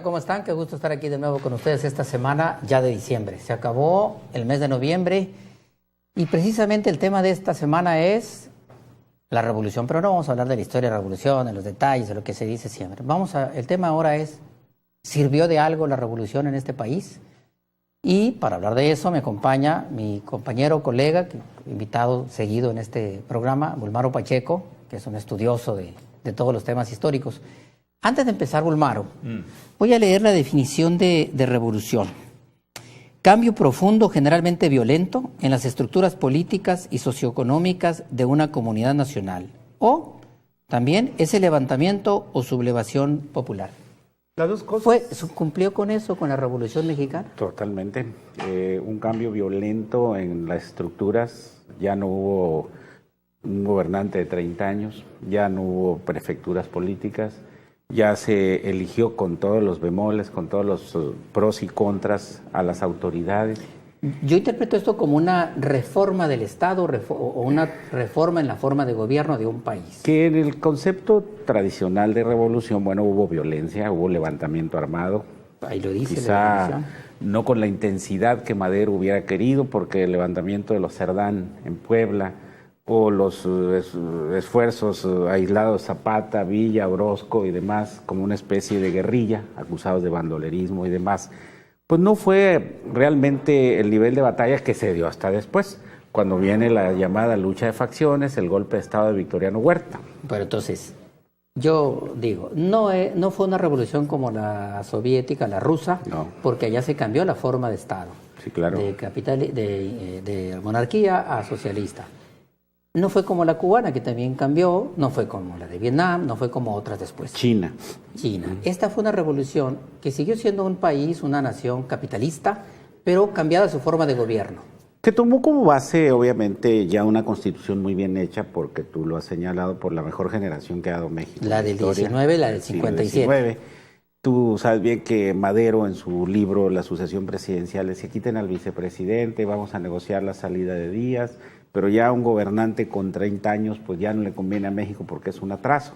¿Cómo están? Qué gusto estar aquí de nuevo con ustedes esta semana ya de diciembre. Se acabó el mes de noviembre y precisamente el tema de esta semana es la revolución, pero no vamos a hablar de la historia de la revolución, de los detalles, de lo que se dice siempre. El tema ahora es, ¿sirvió de algo la revolución en este país? Y para hablar de eso me acompaña mi compañero, colega, invitado seguido en este programa, Bulmaro Pacheco, que es un estudioso de todos los temas históricos. Antes de empezar, Bulmaro, voy a leer la definición de revolución. Cambio profundo, generalmente violento, en las estructuras políticas y socioeconómicas de una comunidad nacional. O también ese levantamiento o sublevación popular. Las dos cosas. ¿Cumplió con eso, con la Revolución Mexicana? Totalmente. Un cambio violento en las estructuras. Ya no hubo un gobernante de 30 años, ya no hubo prefecturas políticas, ya se eligió con todos los bemoles, con todos los pros y contras a las autoridades. Yo interpreto esto como una reforma del Estado o una reforma en la forma de gobierno de un país. Que en el concepto tradicional de revolución, bueno, hubo violencia, hubo levantamiento armado. Ahí lo dice. Quizá no con la intensidad que Madero hubiera querido, porque el levantamiento de los Cerdán en Puebla o los esfuerzos aislados Zapata, Villa, Orozco y demás, como una especie de guerrilla, acusados de bandolerismo y demás, pues no fue realmente el nivel de batalla que se dio hasta después, cuando viene la llamada lucha de facciones, el golpe de Estado de Victoriano Huerta. Pero entonces, yo digo, no fue una revolución como la soviética, la rusa, No. porque allá se cambió la forma de Estado. Sí, claro. De monarquía a socialista. No fue como la cubana, que también cambió, no fue como la de Vietnam, no fue como otras después. China. Esta fue una revolución que siguió siendo un país, una nación capitalista, pero cambiada su forma de gobierno. Que tomó como base, obviamente, ya una constitución muy bien hecha, porque tú lo has señalado, por la mejor generación que ha dado México. La del 19, la del 57. 19. Tú sabes bien que Madero, en su libro La sucesión presidencial, se quiten al vicepresidente, vamos a negociar la salida de Díaz, pero ya un gobernante con 30 años, pues ya no le conviene a México porque es un atraso.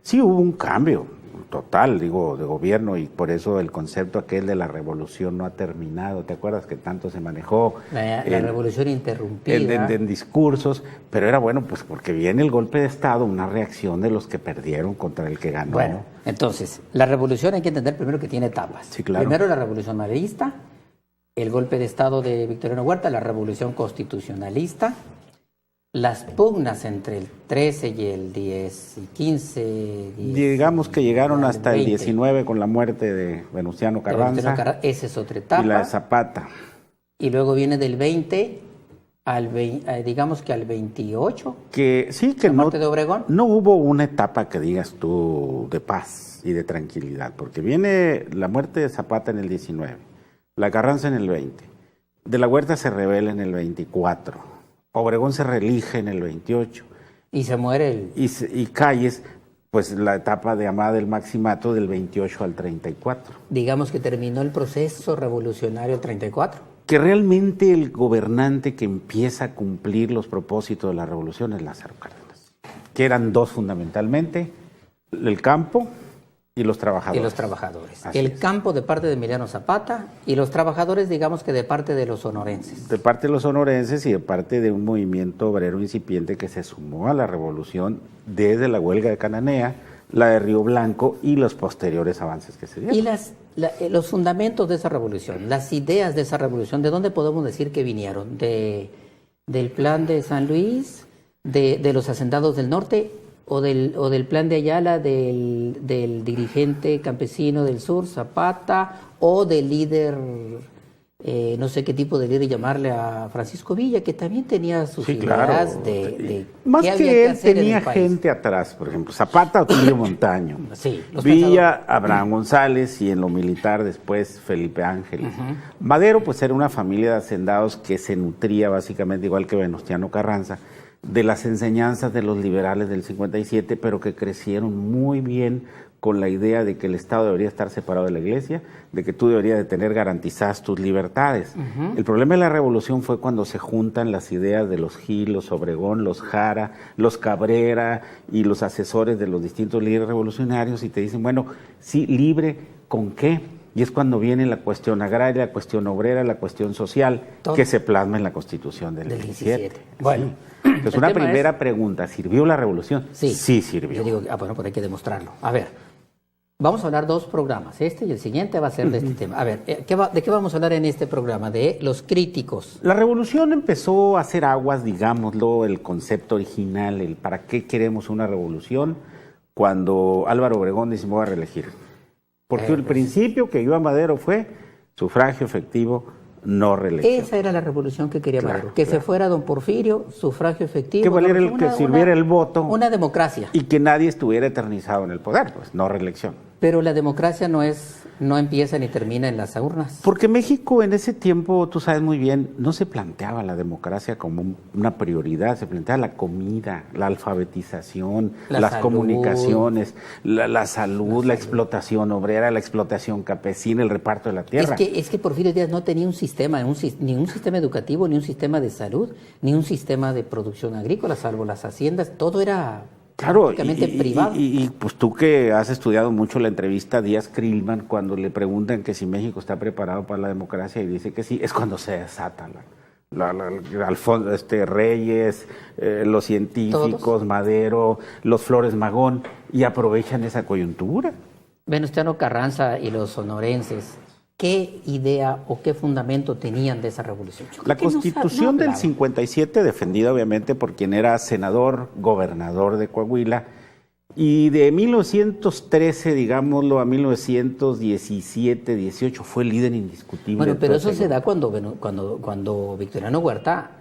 Sí hubo un cambio total, digo, de gobierno, y por eso el concepto aquel de la revolución no ha terminado. ¿Te acuerdas que tanto se manejó? La revolución interrumpida. En discursos, pero era bueno, pues porque viene el golpe de Estado, una reacción de los que perdieron contra el que ganó. Bueno, entonces, la revolución hay que entender primero que tiene etapas. Sí, claro. Primero la revolución maderista, el golpe de Estado de Victoriano Huerta, la revolución constitucionalista, las pugnas entre el 13 y el 10 y 15. Digamos que llegaron hasta el 19 con la muerte de Venustiano Carranza. Esa es otra etapa. Y la de Zapata. Y luego viene del 20 digamos que al 28. Que sí, que la muerte de Obregón. No hubo una etapa que digas tú de paz y de tranquilidad, porque viene la muerte de Zapata en el 19, la Carranza en el 20, de la Huerta se rebela en el 24. Obregón se reelige en el 28. Y se muere y Calles, pues la etapa de Amada del Maximato del 28 al 34. Digamos que terminó el proceso revolucionario el 34. Que realmente el gobernante que empieza a cumplir los propósitos de la revolución es Lázaro Cárdenas. Que eran dos fundamentalmente, el campo y los trabajadores. El campo de parte de Emiliano Zapata y los trabajadores, digamos que de parte de los sonorenses. De parte de los sonorenses y de parte de un movimiento obrero incipiente que se sumó a la revolución desde la huelga de Cananea, la de Río Blanco y los posteriores avances que se dieron. Y los fundamentos de esa revolución, las ideas de esa revolución, ¿de dónde podemos decir que vinieron? ¿Del plan de San Luis, de los hacendados del norte o del plan de Ayala, del dirigente campesino del sur, Zapata, o del líder, no sé qué tipo de líder llamarle, a Francisco Villa, que también tenía sus ideas de más qué que él hacer tenía gente atrás, por ejemplo, Zapata, Otilio Montaño, sí, Villa, Abraham González, y en lo militar después Felipe Ángeles. Madero pues era una familia de hacendados que se nutría básicamente igual que Venustiano Carranza de las enseñanzas de los liberales del 57, pero que crecieron muy bien con la idea de que el Estado debería estar separado de la Iglesia, de que tú deberías de tener garantizadas tus libertades. El problema de la revolución fue cuando se juntan las ideas de los Gil, los Obregón, los Jara, los Cabrera y los asesores de los distintos líderes revolucionarios y te dicen, bueno, sí, libre, ¿con qué? Y es cuando viene la cuestión agraria, la cuestión obrera, la cuestión social, que se plasma en la Constitución del 17. Bueno. Sí. Entonces, una primera pregunta, ¿sirvió la revolución? Sí, sí sirvió. Yo digo, bueno, pues hay que demostrarlo. A ver, vamos a hablar dos programas, este y el siguiente va a ser de este tema. A ver, ¿de qué vamos a hablar en este programa? De los críticos. La revolución empezó a hacer aguas, digámoslo, el concepto original, el para qué queremos una revolución, cuando Álvaro Obregón dice, me voy a reelegir. Porque el principio que dio a Madero fue sufragio efectivo, no reelección. Esa era la revolución que quería Madero, que se fuera don Porfirio, sufragio efectivo. Que valiera que sirviera el voto. Una democracia. Y que nadie estuviera eternizado en el poder, pues, no reelección. Pero la democracia no empieza ni termina en las urnas. Porque México en ese tiempo, tú sabes muy bien, no se planteaba la democracia como una prioridad, se planteaba la comida, la alfabetización, las comunicaciones, la salud, la explotación obrera, la explotación campesina, el reparto de la tierra. Es que Porfirio Díaz no tenía un sistema, ni un sistema educativo, ni un sistema de salud, ni un sistema de producción agrícola, salvo las haciendas, todo era... Claro, privado. Y pues tú que has estudiado mucho la entrevista a Díaz Krillman, cuando le preguntan que si México está preparado para la democracia y dice que sí, es cuando se desata Reyes, los científicos, ¿todos? Madero, los Flores Magón, y aprovechan esa coyuntura. Venustiano Carranza y los sonorenses, ¿qué idea o qué fundamento tenían de esa revolución? La Constitución del 57, defendida obviamente por quien era senador, gobernador de Coahuila, y de 1913, digámoslo, a 1917, 18, fue el líder indiscutible. Bueno, pero eso se da cuando Victoriano Huerta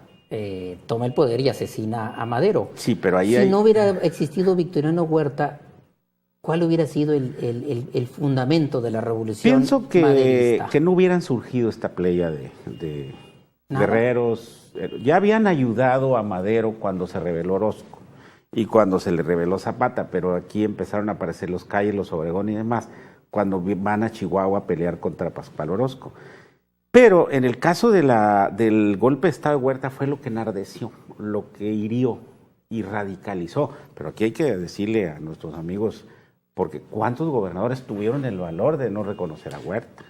toma el poder y asesina a Madero. Sí, pero ahí si no hubiera existido Victoriano Huerta, ¿cuál hubiera sido el fundamento de la revolución? Pienso que no hubieran surgido esta playa de guerreros. Ya habían ayudado a Madero cuando se rebeló Orozco y cuando se le rebeló Zapata, pero aquí empezaron a aparecer los Calles, los Obregón y demás, cuando van a Chihuahua a pelear contra Pascual Orozco. Pero en el caso del golpe de Estado de Huerta fue lo que enardeció, lo que hirió y radicalizó. Pero aquí hay que decirle a nuestros amigos, porque ¿cuántos gobernadores tuvieron el valor de no reconocer a Huerta?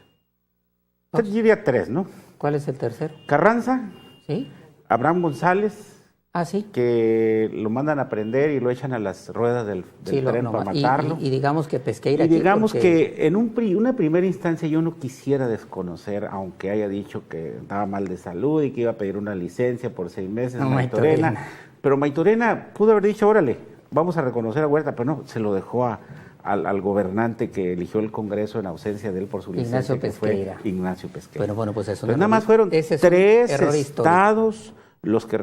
Yo diría 3, ¿no? ¿Cuál es el tercero? Carranza, ¿sí? Abraham González, ¿sí? Que lo mandan a prender y lo echan a las ruedas del tren para matarlo. Y digamos que Pesqueira. Y digamos que en una primera instancia yo no quisiera desconocer, aunque haya dicho que estaba mal de salud y que iba a pedir una licencia por 6 meses, Maytorena. Pero Maytorena pudo haber dicho, órale, vamos a reconocer a Huerta, pero no, se lo dejó al gobernante que eligió el Congreso en ausencia de él por su licencia, Pesqueira. Que fue Ignacio Pesqueira. Bueno, pues eso. Nada más fueron 3 estados los que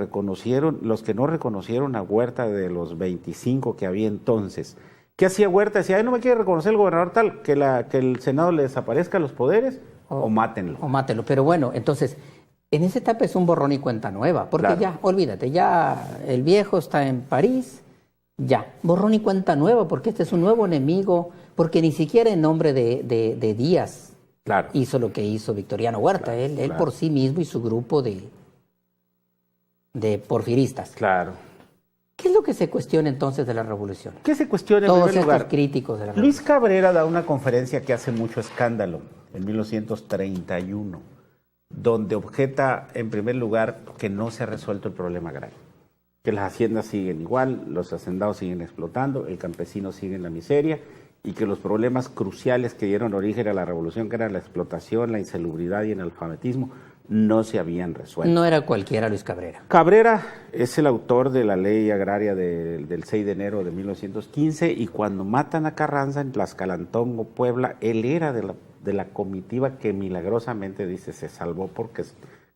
no reconocieron a Huerta de los 25 que había entonces. ¿Qué hacía Huerta? Decía, no me quiere reconocer el gobernador tal, que el Senado le desaparezca los poderes o mátenlo. O mátenlo. Pero bueno, entonces, en esa etapa es un borrón y cuenta nueva, porque claro. Ya, olvídate, ya el viejo está en París, ya, borrón y cuenta nueva, porque este es un nuevo enemigo, porque ni siquiera en nombre de Díaz hizo lo que hizo Victoriano Huerta, claro, él por sí mismo y su grupo de porfiristas. Claro. ¿Qué es lo que se cuestiona entonces de la revolución? ¿Qué se cuestiona en Todos primer lugar? Estos críticos de la Luis Cabrera da una conferencia que hace mucho escándalo, en 1931, donde objeta en primer lugar que no se ha resuelto el problema agrario, que las haciendas siguen igual, los hacendados siguen explotando, el campesino sigue en la miseria y que los problemas cruciales que dieron origen a la revolución, que eran la explotación, la insalubridad y el analfabetismo, no se habían resuelto. No era cualquiera Luis Cabrera. Cabrera es el autor de la ley agraria del 6 de enero de 1915 y cuando matan a Carranza en Tlaxcalantongo, Puebla, él era de la comitiva que milagrosamente, dice, se salvó porque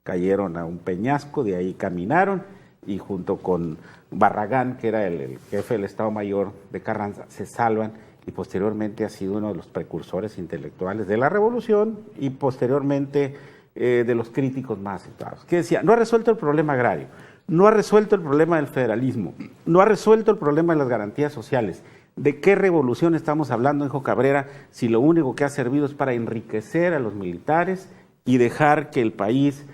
cayeron a un peñasco, de ahí caminaron y junto con Barragán, que era el jefe del Estado Mayor de Carranza, se salvan y posteriormente ha sido uno de los precursores intelectuales de la revolución y posteriormente de los críticos más situados, que decía, no ha resuelto el problema agrario, no ha resuelto el problema del federalismo, no ha resuelto el problema de las garantías sociales. ¿De qué revolución estamos hablando, dijo Cabrera, si lo único que ha servido es para enriquecer a los militares y dejar que el país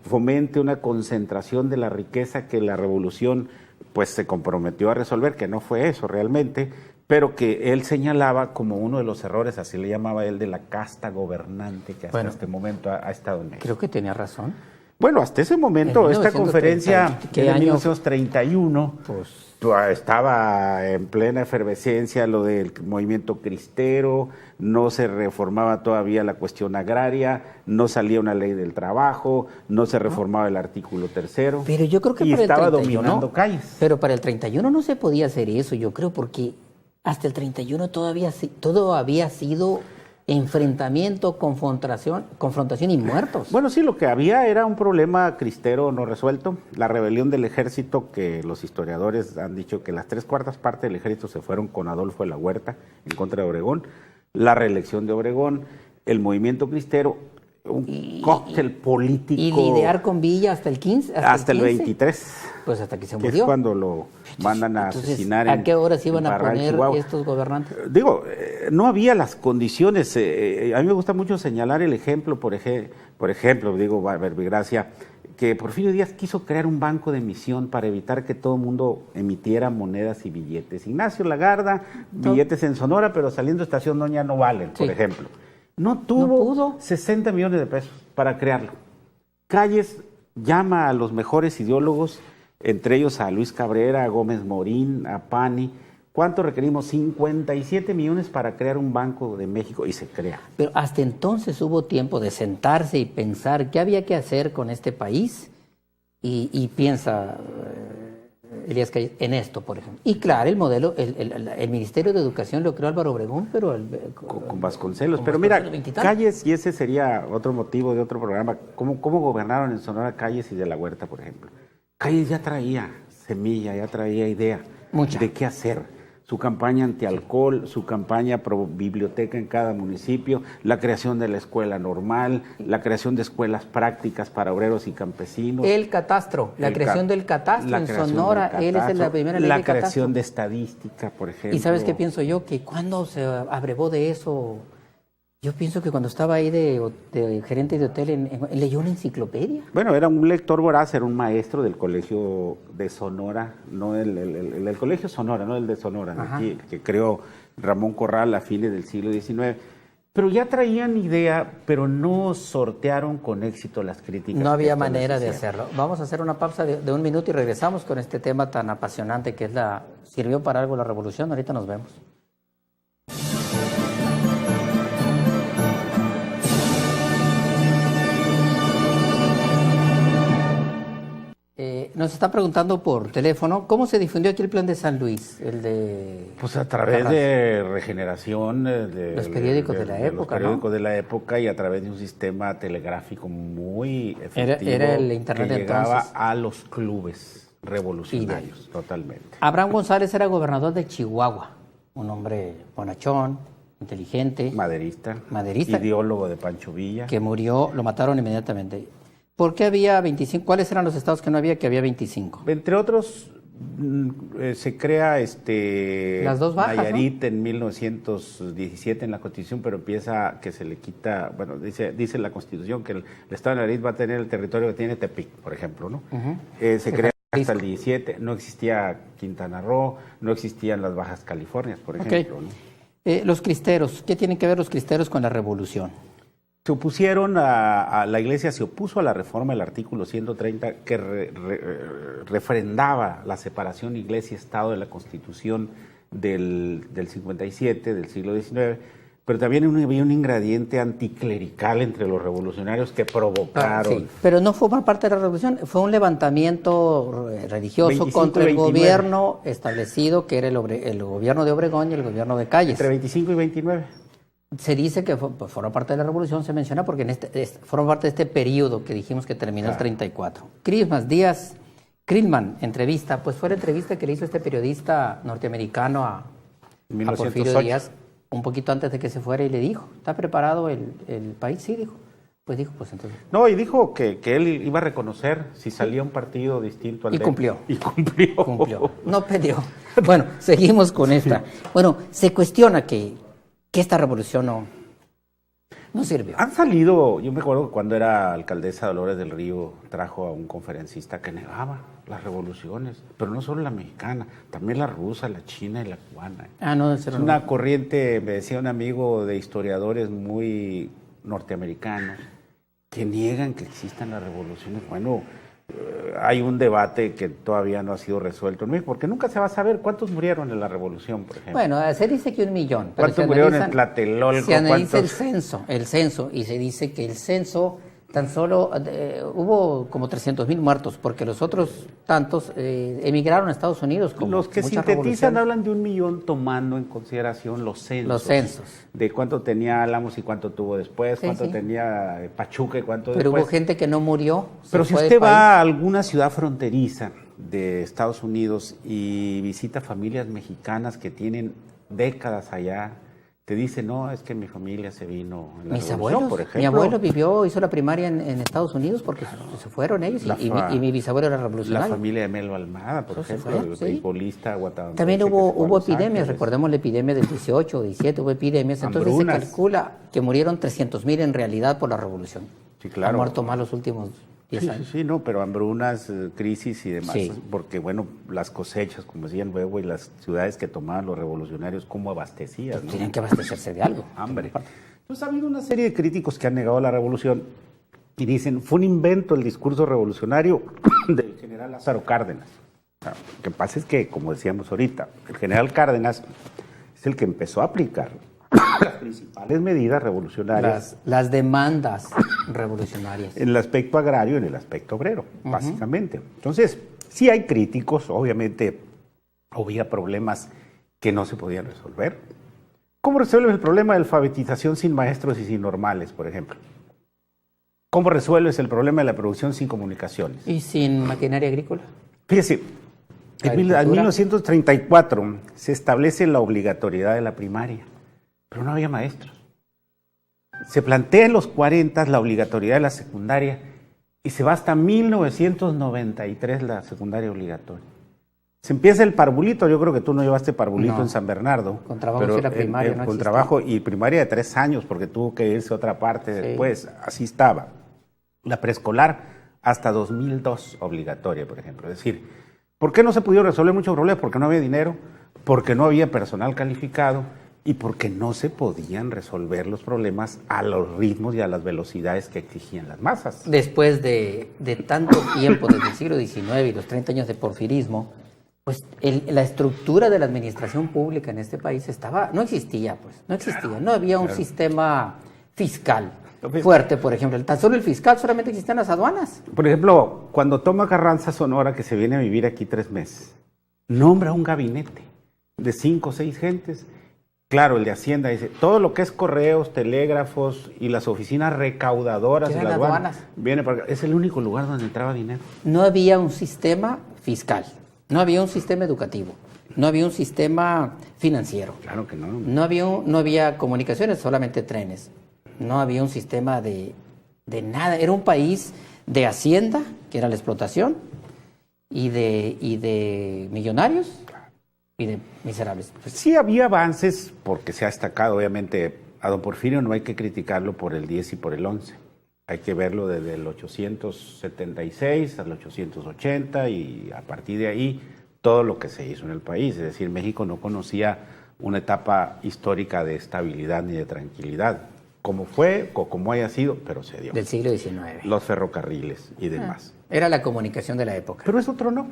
fomente una concentración de la riqueza que la revolución pues se comprometió a resolver, que no fue eso realmente, pero que él señalaba como uno de los errores, así le llamaba él, de la casta gobernante que hasta este momento ha estado en México? Creo que tenía razón. Bueno, hasta ese momento, esta conferencia de 1931 pues, estaba en plena efervescencia lo del movimiento cristero, no se reformaba todavía la cuestión agraria, no salía una ley del trabajo, no se reformaba el artículo 3º. Pero yo creo que y para estaba el 31, dominando calles. Pero para el 31 no se podía hacer eso, yo creo, porque hasta el 31 todo había sido enfrentamiento, confrontación y muertos. Bueno, sí, lo que había era un problema cristero no resuelto, la rebelión del ejército, que los historiadores han dicho que las 3/4 partes del ejército se fueron con Adolfo de la Huerta en contra de Obregón, la reelección de Obregón, el movimiento cristero, un cóctel político. Y lidiar con Villa hasta el 15. Hasta el 23. Pues hasta que se que murió. Es cuando lo mandan a asesinar. ¿A qué horas iban a poner estos gobernantes? Digo, no había las condiciones. A mí me gusta mucho señalar el ejemplo, por ejemplo, digo, Verbigracia, que Porfirio Díaz quiso crear un banco de emisión para evitar que todo el mundo emitiera monedas y billetes. Ignacio Lagarda, billetes en Sonora, pero saliendo de Estación Doña no valen, por ejemplo. No tuvo 60 millones de pesos para crearlo. Calles llama a los mejores ideólogos, entre ellos a Luis Cabrera, a Gómez Morín, a Pani. ¿Cuánto requerimos? 57 millones para crear un Banco de México, y se crea. Pero hasta entonces hubo tiempo de sentarse y pensar qué había que hacer con este país. Y piensa Elías Calles en esto, por ejemplo. Y claro, el modelo, el Ministerio de Educación lo creó Álvaro Obregón, pero con Vasconcelos. Pero mira, Calles, y ese sería otro motivo de otro programa, ¿cómo gobernaron en Sonora Calles y de la Huerta, por ejemplo? Calles ya traía semilla, ya traía idea de qué hacer. Su campaña antialcohol, su campaña pro biblioteca en cada municipio, la creación de la escuela normal, la creación de escuelas prácticas para obreros y campesinos. El catastro, la creación del catastro en Sonora, él es la primera ley de catastro. La creación de estadística, por ejemplo. ¿Y sabes qué pienso yo? Que cuando se abrevó de eso, yo pienso que cuando estaba ahí de gerente de hotel, leyó una enciclopedia. Bueno, era un lector voraz, era un maestro del colegio de Sonora, no el colegio Sonora, no el de Sonora, que creó Ramón Corral a fines del siglo XIX. Pero ya traían idea, pero no sortearon con éxito las críticas. No había manera de hacerlo. Vamos a hacer una pausa de 1 minuto y regresamos con este tema tan apasionante que es ¿sirvió para algo la revolución? Ahorita nos vemos. Nos está preguntando por teléfono, ¿cómo se difundió aquí el plan de San Luis? Pues a través de Regeneración, los periódicos de la época, los periódicos de la época, y a través de un sistema telegráfico muy efectivo. Era el internet que llegaba entonces a los clubes revolucionarios, totalmente. Abraham González era gobernador de Chihuahua, un hombre bonachón, inteligente. Maderista. Ideólogo de Pancho Villa. Que murió, lo mataron inmediatamente. ¿Por qué había 25? ¿Cuáles eran los estados que no había, que había 25? Entre otros, se crea las dos bajas, Nayarit, ¿no? En 1917 en la Constitución, pero empieza que se le quita, bueno, dice la Constitución que el estado de Nayarit va a tener el territorio que tiene Tepic, por ejemplo, ¿no? Se crea hasta el 17, no existía Quintana Roo, no existían las Bajas Californias, por ejemplo, ¿no? Los cristeros, ¿qué tienen que ver los cristeros con la revolución? Se opusieron a la Iglesia, se opuso a la reforma del artículo 130 que refrendaba la separación Iglesia-Estado de la Constitución del 57, del siglo XIX, pero también había un ingrediente anticlerical entre los revolucionarios que provocaron. Sí, pero no fue por parte de la revolución, fue un levantamiento religioso contra el gobierno establecido, que era el gobierno de Obregón y el gobierno de Calles. Entre 25 y 29. Se dice que formó parte de la revolución, se menciona porque forma parte de este periodo que dijimos que terminó el 34. Krillman, entrevista, pues fue la entrevista que le hizo este periodista norteamericano a Porfirio Díaz un poquito antes de que se fuera, y le dijo, ¿está preparado el país? Sí, dijo. Pues dijo, pues entonces. No, y dijo que él iba a reconocer si salía un partido distinto al Y de él. cumplió. Y cumplió. Cumplió. No perdió. Bueno, seguimos con esta. Bueno, se cuestiona que esta revolución no sirvió. Han salido, yo me acuerdo que cuando era alcaldesa Dolores del Río, trajo a un conferencista que negaba las revoluciones, pero no solo la mexicana, también la rusa, la china y la cubana. No, es una corriente, me decía un amigo de historiadores muy norteamericanos, que niegan que existan las revoluciones. Bueno, hay un debate que todavía no ha sido resuelto en México, porque nunca se va a saber cuántos murieron en la revolución, por ejemplo. Bueno, se dice que 1 millón. Pero ¿cuántos murieron en Tlatelolco? Se analiza el censo, y se dice que el censo tan solo hubo como 300,000 muertos, porque los otros tantos emigraron a Estados Unidos. Como los que sintetizan hablan de 1 millón tomando en consideración los censos. Los censos. De cuánto tenía Álamos y cuánto tuvo después, cuánto tenía Pachuca y cuánto Pero después. hubo gente que no murió. Pero si usted va a alguna ciudad fronteriza de Estados Unidos y visita familias mexicanas que tienen décadas allá, te dice, no, es que mi familia se vino en la revolución, por ejemplo. Mi abuelo hizo la primaria en Estados Unidos porque se fueron ellos y mi bisabuelo era revolucionario. La familia de Melo Almada, por ejemplo, el beisbolista guatemalteco. También hubo epidemias, recordemos la epidemia del 18, 17, hubo epidemias. Entonces se calcula que murieron 300,000 en realidad por la revolución. Sí, claro. Han muerto más los últimos 10 años. Sí, no, pero hambrunas, crisis y demás, sí. Porque bueno, las cosechas, como decían luego, y las ciudades que tomaban los revolucionarios, ¿cómo abastecían? ¿no? Tenían que abastecerse de algo. Hambre. Entonces ha habido una serie de críticos que han negado la revolución y dicen, fue un invento el discurso revolucionario del general Lázaro Cárdenas. Lo que pasa es que, como decíamos ahorita, el general Cárdenas es el que empezó a aplicar las principales medidas revolucionarias. Las demandas revolucionarias. En el aspecto agrario y en el aspecto obrero, básicamente. Entonces, sí hay críticos, obviamente había problemas que no se podían resolver. ¿Cómo resuelves el problema de alfabetización sin maestros y sin normales, por ejemplo? ¿Cómo resuelves el problema de la producción sin comunicaciones? ¿Y sin maquinaria agrícola? Fíjese, en 1934 se establece la obligatoriedad de la primaria, pero no había maestros. Se plantea en los 40 la obligatoriedad de la secundaria y se va hasta 1993 la secundaria obligatoria. Se empieza el parvulito, yo creo que tú no llevaste parvulito en San Bernardo. Con trabajo pero era primaria, no con trabajo y primaria de 3 años porque tuvo que irse a otra parte después, así estaba. La preescolar hasta 2002 obligatoria, por ejemplo. Es decir, ¿por qué no se pudieron resolver muchos problemas? Porque no había dinero, porque no había personal calificado y porque no se podían resolver los problemas a los ritmos y a las velocidades que exigían las masas. Después de tanto tiempo, desde el siglo XIX y los 30 años de porfirismo, pues la estructura de la administración pública en este país no existía, no había un sistema fiscal fuerte, por ejemplo. Tan solo el fiscal, solamente existían las aduanas. Por ejemplo, cuando toma Carranza Sonora, que se viene a vivir aquí 3 meses, nombra un gabinete de 5 o 6 gentes. Claro, el de Hacienda dice, todo lo que es correos, telégrafos y las oficinas recaudadoras de las aduanas, viene para acá. Es el único lugar donde entraba dinero. No había un sistema fiscal, no había un sistema educativo, no había un sistema financiero. Claro que no. No había comunicaciones, solamente trenes. No había un sistema de nada. Era un país de hacienda, que era la explotación, y de millonarios y de miserables. Sí había avances, porque se ha destacado, obviamente, a don Porfirio no hay que criticarlo por el 10 y por el 11. Hay que verlo desde el 876 al 880 y a partir de ahí todo lo que se hizo en el país. Es decir, México no conocía una etapa histórica de estabilidad ni de tranquilidad. Como fue o como haya sido, pero se dio. Del siglo XIX. Los ferrocarriles y demás. Era la comunicación de la época. Pero eso otro no.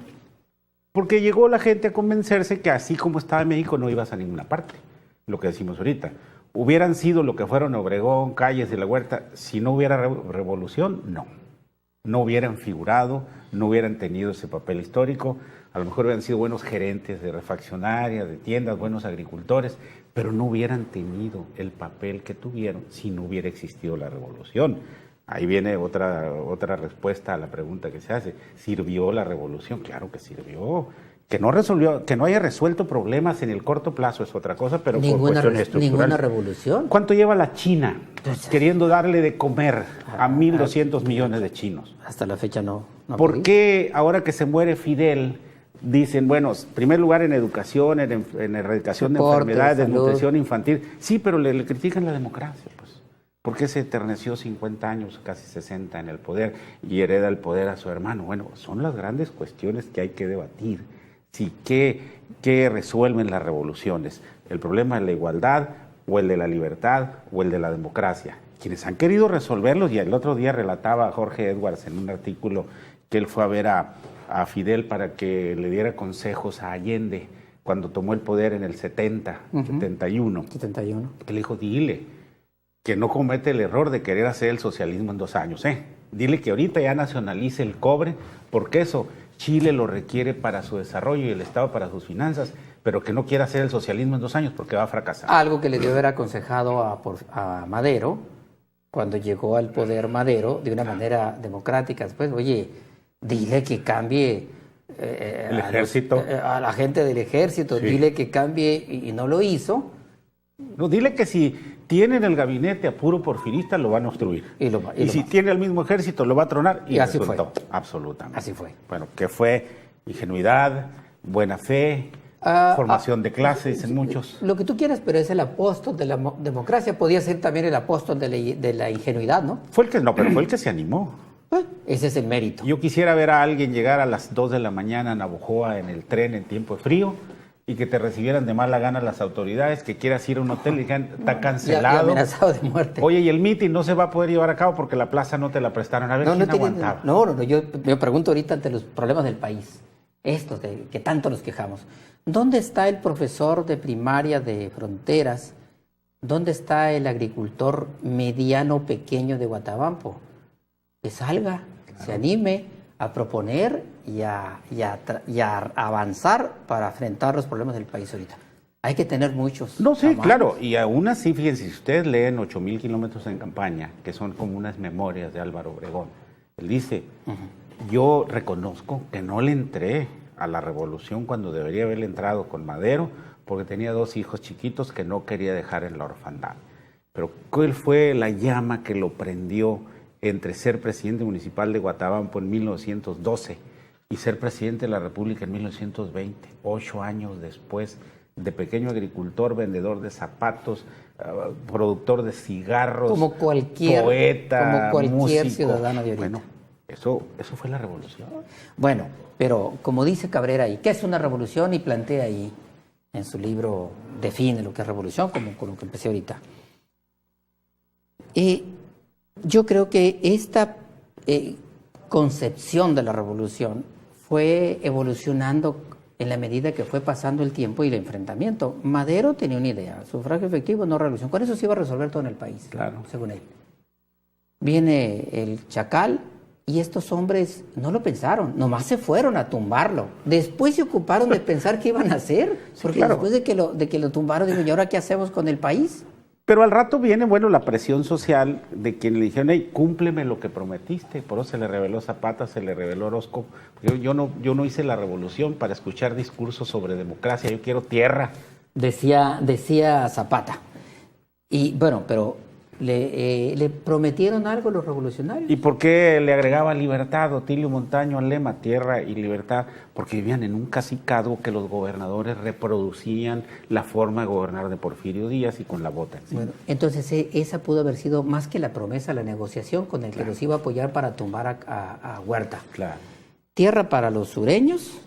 Porque llegó la gente a convencerse que así como estaba México no ibas a ninguna parte. Lo que decimos ahorita. Hubieran sido lo que fueron Obregón, Calles y La Huerta, si no hubiera revolución, no. No hubieran figurado, no hubieran tenido ese papel histórico. A lo mejor hubieran sido buenos gerentes de refaccionarias, de tiendas, buenos agricultores, pero no hubieran tenido el papel que tuvieron si no hubiera existido la revolución. Ahí viene otra respuesta a la pregunta que se hace. ¿Sirvió la revolución? Claro que sirvió. Que no resolvió, que no haya resuelto problemas en el corto plazo es otra cosa, pero por cuestiones estructurales. Ninguna revolución. ¿Cuánto lleva la China queriendo darle de comer a 1.200 millones de chinos? Hasta la fecha no. ¿Por qué ahora que se muere Fidel dicen, bueno, en primer lugar en educación, en erradicación de enfermedades, desnutrición infantil? Sí, pero le critican la democracia, pues. ¿Por qué se eterneció 50 años, casi 60 en el poder y hereda el poder a su hermano? Bueno, son las grandes cuestiones que hay que debatir. Sí, ¿qué resuelven las revoluciones? ¿El problema de la igualdad o el de la libertad o el de la democracia? Quienes han querido resolverlos, y el otro día relataba Jorge Edwards en un artículo que él fue a ver a Fidel para que le diera consejos a Allende cuando tomó el poder en el 71. Que le dijo, dile que no comete el error de querer hacer el socialismo en 2 años. Dile que ahorita ya nacionalice el cobre, porque eso Chile lo requiere para su desarrollo y el Estado para sus finanzas, pero que no quiera hacer el socialismo en 2 años porque va a fracasar. Algo que le dio haber aconsejado a Madero, cuando llegó al poder Madero, de una manera democrática. Después, oye, dile que cambie el ejército. A la gente del ejército, sí. Dile que cambie, y no lo hizo. No, dile que si tienen el gabinete a puro porfirista, lo van a obstruir. Y si tiene el mismo ejército, lo va a tronar. Y así resultó. Fue. Absolutamente. Así fue. Bueno, que fue ingenuidad, buena fe, formación de clase, dicen muchos. Lo que tú quieras, pero es el apóstol de la democracia. Podía ser también el apóstol de la ingenuidad, ¿no? Pero fue el que se animó. Ese es el mérito. Yo quisiera ver a alguien llegar a las 2 de la mañana a Navojoa en el tren en tiempo de frío y que te recibieran de mala gana las autoridades, que quieras ir a un hotel y digan, está cancelado. Y amenazado de muerte. Oye, y el mitin no se va a poder llevar a cabo porque la plaza no te la prestaron. A ver, ¿quién aguantaba? No, yo me pregunto ahorita ante los problemas del país, estos de que tanto nos quejamos. ¿Dónde está el profesor de primaria de Fronteras? ¿Dónde está el agricultor mediano pequeño de Guatabampo? Que salga, claro, se anime a proponer y a avanzar para enfrentar los problemas del país ahorita. Hay que tener muchos. No, sí, tamaños. Claro, y aún así, fíjense, si ustedes leen 8,000 kilómetros en campaña, que son como unas memorias de Álvaro Obregón, él dice, yo reconozco que no le entré a la revolución cuando debería haberle entrado con Madero, porque tenía 2 hijos chiquitos que no quería dejar en la orfandad. Pero ¿cuál fue la llama que lo prendió entre ser presidente municipal de Guatabampo en 1912 y ser presidente de la República en 1920, 8 años después, de pequeño agricultor, vendedor de zapatos, productor de cigarros, como cualquier poeta, músico, ciudadano de ahorita? Bueno, eso fue la revolución. Bueno, pero como dice Cabrera ahí, ¿qué es una revolución? Y plantea ahí, en su libro, define lo que es revolución, como con lo que empecé ahorita. Yo creo que esta concepción de la revolución fue evolucionando en la medida que fue pasando el tiempo y el enfrentamiento. Madero tenía una idea, sufragio efectivo, no revolución. Con eso se iba a resolver todo en el país, claro, según él. Viene el Chacal y estos hombres no lo pensaron, nomás se fueron a tumbarlo. Después se ocuparon de pensar qué iban a hacer, porque sí, claro, después de que lo tumbaron, digo, ¿y ahora qué hacemos con el país? Pero al rato viene, la presión social de quien le dijeron, hey, cúmpleme lo que prometiste. Por eso se le reveló Zapata, se le reveló Orozco. Yo no hice la revolución para escuchar discursos sobre democracia, yo quiero tierra. Decía Zapata. Y bueno, pero ¿le prometieron algo los revolucionarios? ¿Y por qué le agregaba libertad Otilio Montaño al lema, tierra y libertad? Porque vivían en un cacicazgo que los gobernadores reproducían la forma de gobernar de Porfirio Díaz y con la bota encima. Bueno, entonces esa pudo haber sido más que la promesa, la negociación con el que los iba a apoyar para tumbar a Huerta. Claro. Tierra para los sureños,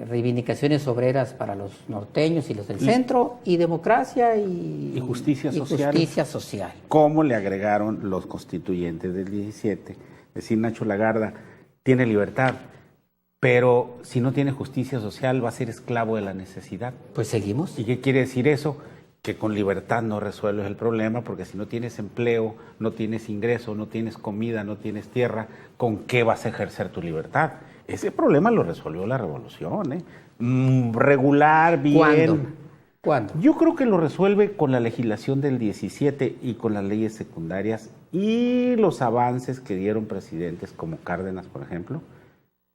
reivindicaciones obreras para los norteños y los del centro, y democracia y justicia social. Justicia social. ¿Cómo le agregaron los constituyentes del 17? Es decir, Nacho Lagarda tiene libertad, pero si no tiene justicia social va a ser esclavo de la necesidad. Pues seguimos. ¿Y qué quiere decir eso? Que con libertad no resuelves el problema, porque si no tienes empleo, no tienes ingreso, no tienes comida, no tienes tierra, ¿con qué vas a ejercer tu libertad? Ese problema lo resolvió la revolución, regular, bien. ¿Cuándo? Yo creo que lo resuelve con la legislación del 17 y con las leyes secundarias y los avances que dieron presidentes como Cárdenas, por ejemplo,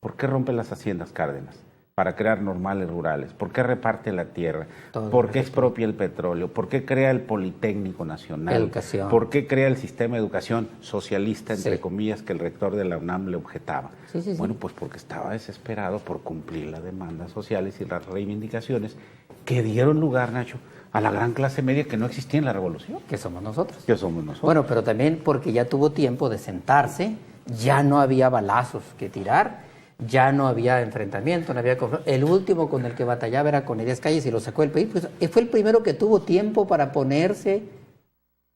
¿Por qué rompe las haciendas Cárdenas? Para crear normales rurales. ¿Por qué reparte la tierra? ¿Por qué expropia el petróleo? ¿Por qué crea el Politécnico Nacional? Educación. ¿Por qué crea el sistema de educación socialista, entre comillas, que el rector de la UNAM le objetaba? Bueno, pues porque estaba desesperado por cumplir las demandas sociales y las reivindicaciones que dieron lugar, Nacho, a la gran clase media que no existía en la revolución. Que somos nosotros. Que somos nosotros. Bueno, pero también porque ya tuvo tiempo de sentarse, ya no había balazos que tirar, ya no había enfrentamiento, no había conflicto. El último con el que batallaba era con Elías Calles y lo sacó del país. Pues fue el primero que tuvo tiempo para ponerse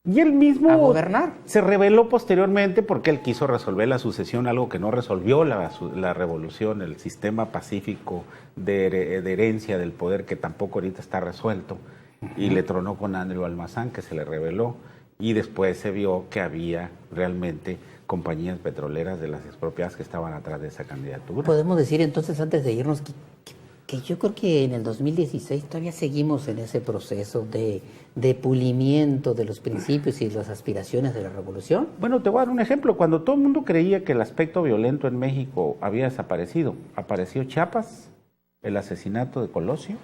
y él mismo a gobernar. Se rebeló posteriormente porque él quiso resolver la sucesión, algo que no resolvió la revolución, el sistema pacífico de herencia del poder que tampoco ahorita está resuelto. Y le tronó con Andrew Almazán, que se le rebeló, y después se vio que había realmente compañías petroleras de las expropiadas que estaban atrás de esa candidatura. Podemos decir entonces, antes de irnos, que yo creo que en el 2016 todavía seguimos en ese proceso de pulimiento de los principios y las aspiraciones de la revolución. Bueno, te voy a dar un ejemplo. Cuando todo el mundo creía que el aspecto violento en México había desaparecido, apareció Chiapas, el asesinato de Colosio,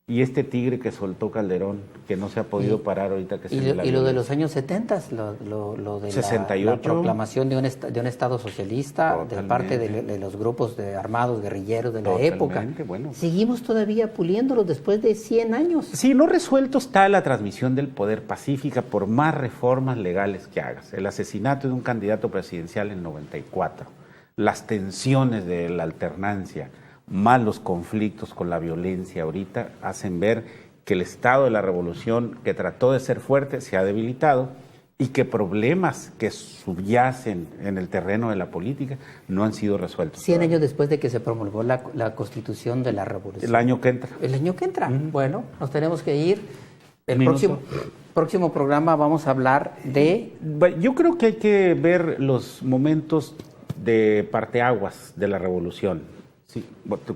y este tigre que soltó Calderón, que no se ha podido parar ahorita que se ve la y lo de los años 70, lo de 68, la proclamación de un Estado socialista de parte de los grupos de armados guerrilleros de la época. Bueno. Seguimos todavía puliéndolos después de 100 años. Sí, no resuelto está la transmisión del poder pacífica por más reformas legales que hagas. El asesinato de un candidato presidencial en 94, las tensiones de la alternancia, más los conflictos con la violencia ahorita, hacen ver que el Estado de la Revolución, que trató de ser fuerte, se ha debilitado y que problemas que subyacen en el terreno de la política no han sido resueltos. 100 años después de que se promulgó la Constitución de la Revolución. El año que entra. El año que entra. Bueno, nos tenemos que ir. El próximo programa vamos a hablar de... Yo creo que hay que ver los momentos de parteaguas de la Revolución. Sí,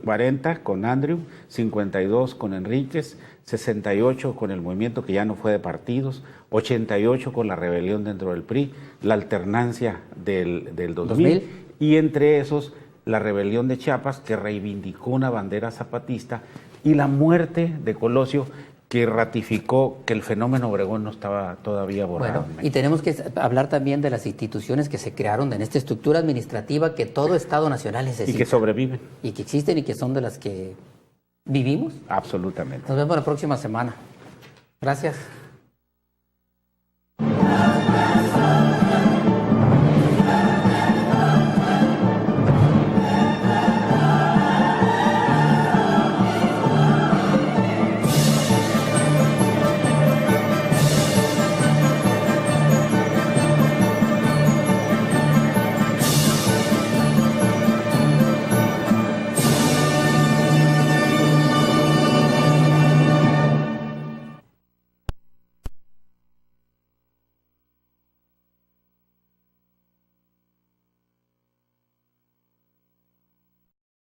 40 con Andrew, 52 con Enríquez, 68 con el movimiento que ya no fue de partidos, 88 con la rebelión dentro del PRI, la alternancia del 2000 y entre esos la rebelión de Chiapas que reivindicó una bandera zapatista y la muerte de Colosio que ratificó que el fenómeno Obregón no estaba todavía borrado. Bueno, y tenemos que hablar también de las instituciones que se crearon en esta estructura administrativa que todo Estado nacional necesita. Y que sobreviven. Y que existen y que son de las que vivimos. Absolutamente. Nos vemos la próxima semana. Gracias.